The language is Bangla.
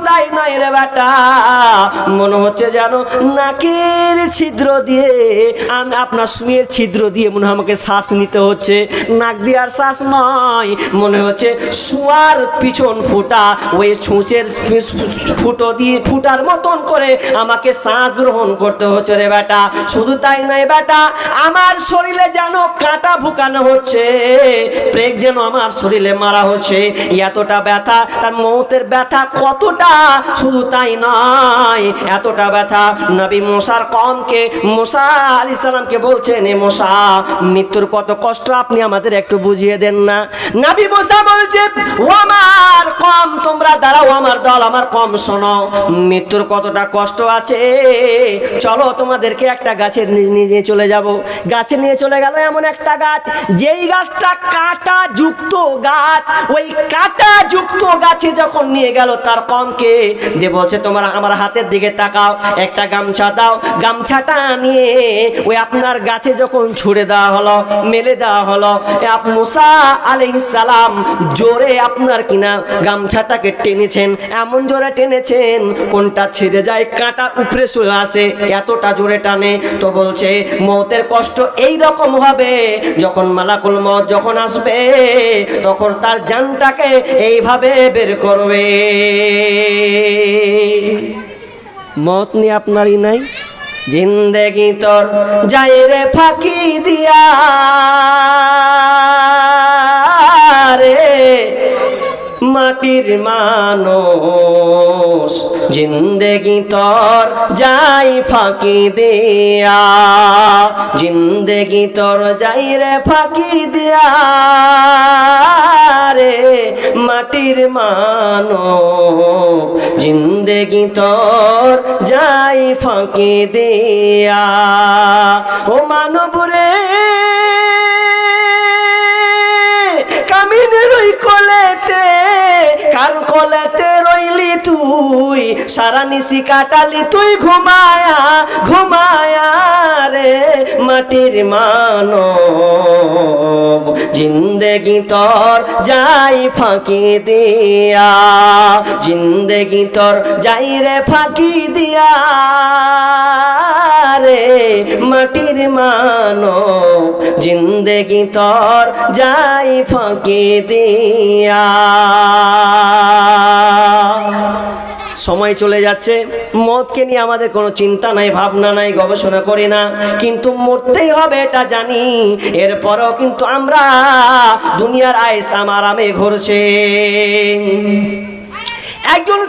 তাই নয় রে বেটা, মনে হচ্ছে যেন নাকের ছিদ্র দিয়ে আমি আপনার সুয়ের ছিদ্র দিয়ে মনে হয় আমাকে শ্বাস নিতে হচ্ছে। নাক দিয়ে আর শ্বাস নয়, মনে হচ্ছে শুয়ার পিছন ফুটা ওই ছুঁচের ফুটো দিয়ে ফুটার মতন করে আমাকে শ্বাস গ্রহণ করতে হচ্ছে রে বেটা। শুধু তাই নয় বেটা, আমার শরীরে যেন কাঁটা ঢুকানো হচ্ছে, প্রেগ যেন আমার শরীরে মারা হচ্ছে, এতটা ব্যথা। তার মৌতের ব্যথা কতটা, শুধু তাই নয় এতটা ব্যথা। নবী মুসার কওমকে, মুসা আলাইহিস সালামকে বলছেন, এ মুসা, মৃত্যুর কত কষ্ট আপনি আমাদের একটু বুঝিয়ে দেন না। নবী মুসা বলছে, ও আমার কওম, তোমরা দাঁড়াও, আমার দল, আমার কওম শোনো, মৃত্যুর কতটা কষ্ট আছে। চলো তোমাদেরকে একটা গাছে নিয়ে চলে যাব। গাছে নিয়ে চলে গেল, এমন একটা গাছ যেই গাছটা কাঁটা যুক্ত গাছ। ওই কাঁটা যুক্ত গাছে যখন নিয়ে গেল তার কওমকে দিয়ে বলছে, তোমরা আমার হাতের দিকে তাকাও, একটা গামছা দাও। গামছাটা নিয়ে ওই আপনার গাছে যখন ছুড়ে দেওয়া হলো, মেলে দেওয়া হলো, মুসা আলাইহিস সালাম জোরে আপনার কিনা গামছাটাকে টেনেছেন, এমন জোরে টেনেছেন কোনটা ছেড়ে যায়, কাঁটা উপরে চলে আসে, এতটা জোরে টানে। তো বলছে মৌতের কষ্ট এই রকম হবে, যখন মালাকুল মউত যখন আসবে তখন তার জানটাকে এইভাবে বের করবে। মত নিয়ে আপনারই নাই, জিন্দেগি তোর যাই রে ফাঁকি দিয়া রে মাটির মানুষ, জিন্দেগি তোর যাই ফাঁকি দিয়া, জিন্দেগি তোর যাই রে ফাঁকি দিয়া রে মাটির মানুষ, জিন্দেগি তোর যাই ফাঁকি দিয়া। ও মানব রে, কামিনের ওই কোলেতে, কার কোলেতে রইলি তুই, সারা নিশি কাটালি তুই ঘুমায়া ঘুমায়া রে মাটির মানব, জিন্দেগি তোর যাই ফাঁকি দিয়া, জিন্দেগি তোর যাই রে ফাঁকি দিয়া রে মাটির মানব, জিন্দেগি তোর যাই ফাঁকি দিয়া। সময় চলে যাচ্ছে, মতকে নিয়ে আমাদের কোনো চিন্তা নাই, ভাবনা নাই, গবেষণা করি না, কিন্তু মরতেই হবে এটা জানি। এরপরও কিন্তু আমরা দুনিয়ার আয়েশ আরামে ঘুরছে। একজন